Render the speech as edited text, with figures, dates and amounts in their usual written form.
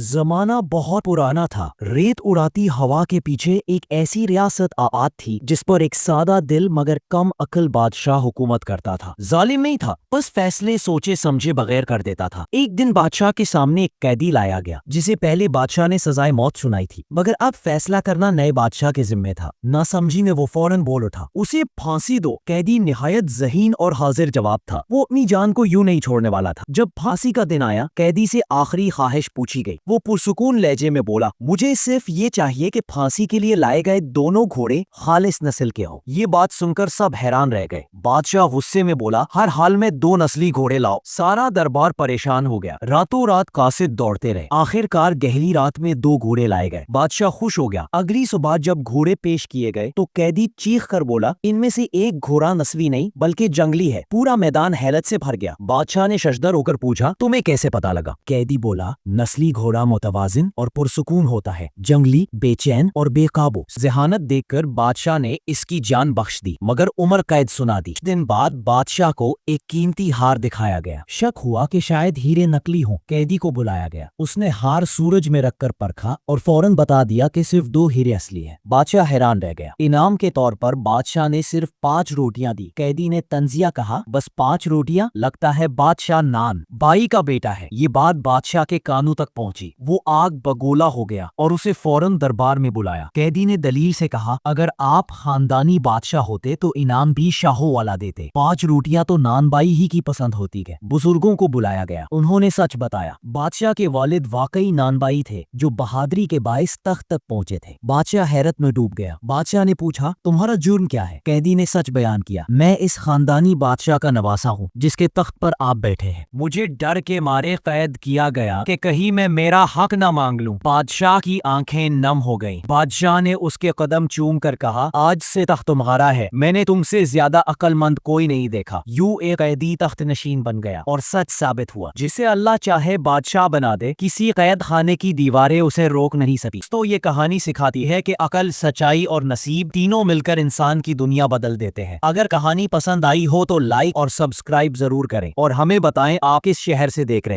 زمانہ بہت پرانا تھا۔ ریت اڑاتی ہوا کے پیچھے ایک ایسی ریاست آباد تھی جس پر ایک سادہ دل مگر کم عقل بادشاہ حکومت کرتا تھا۔ ظالم نہیں تھا، بس فیصلے سوچے سمجھے بغیر کر دیتا تھا۔ ایک دن بادشاہ کے سامنے ایک قیدی لایا گیا جسے پہلے بادشاہ نے سزائے موت سنائی تھی، مگر اب فیصلہ کرنا نئے بادشاہ کے ذمے تھا۔ نہ سمجھی میں وہ فوراً بول اٹھا، اسے پھانسی دو۔ قیدی نہایت ذہین اور حاضر جواب تھا، وہ اپنی جان کو یوں نہیں چھوڑنے والا تھا۔ جب پھانسی کا دن آیا، قیدی سے آخری خواہش پوچھی گئی۔ وہ پرسکون لہجے میں بولا، مجھے صرف یہ چاہیے کہ پھانسی کے لیے لائے گئے دونوں گھوڑے خالص نسل کے ہوں۔ یہ بات سن کر سب حیران رہ گئے۔ بادشاہ غصے میں بولا، ہر حال میں 2 نسلی گھوڑے لاؤ۔ سارا دربار پریشان ہو گیا، راتوں رات قاصد دوڑتے رہے۔ آخر کار گہری رات میں 2 گھوڑے لائے گئے۔ بادشاہ خوش ہو گیا۔ اگلی صبح جب گھوڑے پیش کیے گئے تو قیدی چیخ کر بولا، ان میں سے ایک گھوڑا نسلی نہیں بلکہ جنگلی ہے۔ پورا میدان حیرت سے بھر گیا۔ بادشاہ نے ششدر ہو کر پوچھا، تمہیں کیسے پتا لگا؟ قیدی بولا، نسلی گھوڑا متوازن اور پرسکون ہوتا ہے، جنگلی بے چین اور بے قابو۔ ذہانت دیکھ کر بادشاہ نے اس کی جان بخش دی مگر عمر قید سنا دی۔ دن بعد بادشاہ کو ایک قیمتی ہار دکھایا گیا۔ شک ہوا کہ شاید ہیرے نکلی ہوں۔ قیدی کو بلایا گیا، اس نے ہار سورج میں رکھ کر پرکھا اور فوراً بتا دیا کہ صرف 2 ہیرے اصلی ہیں۔ بادشاہ حیران رہ گیا۔ انعام کے طور پر بادشاہ نے صرف 5 روٹیاں دی۔ قیدی نے طنزیہ کہا، بس 5 روٹیاں؟ لگتا ہے بادشاہ نان بائی کا بیٹا ہے۔ یہ بات بادشاہ کے کانوں تک پہنچی۔ وہ آگ بگولا ہو گیا اور اسے فوراً دربار میں بلایا۔ قیدی نے دلیل سے کہا، اگر آپ خاندانی بادشاہ ہوتے تو انعام بھی شاہوں والا دیتے۔ 5 روٹیاں تو نان بائی ہی کی پسند ہوتی ہے۔ بزرگوں کو بلایا گیا، انہوں نے سچ بتایا۔ بادشاہ کے والد واقعی نان بائی تھے جو بہادری کے باعث تخت تک پہنچے تھے۔ بادشاہ حیرت میں ڈوب گیا۔ بادشاہ نے پوچھا، تمہارا جرم کیا ہے؟ قیدی نے سچ بیان کیا، میں اس خاندانی بادشاہ کا نواسا ہوں جس کے تخت پر آپ بیٹھے ہیں۔ مجھے ڈر کے مارے قید کیا گیا کہ کہیں میں میرا حق نہ مانگ لوں۔ بادشاہ کی آنکھیں نم ہو گئیں۔ بادشاہ نے اس کے قدم چوم کر کہا، آج سے تخت تمہارا ہے، میں نے تم سے زیادہ عقل مند کوئی نہیں دیکھا۔ یوں ایک قیدی تخت نشین بن گیا اور سچ ثابت ہوا، جسے اللہ چاہے بادشاہ بنا دے، کسی قید خانے کی دیواریں اسے روک نہیں سکی۔ تو یہ کہانی سکھاتی ہے کہ عقل، سچائی اور نصیب تینوں مل کر انسان کی دنیا بدل دیتے ہیں۔ اگر کہانی پسند آئی ہو تو لائک اور سبسکرائب ضرور کریں اور ہمیں بتائیں آپ کس شہر سے دیکھ رہے ہیں۔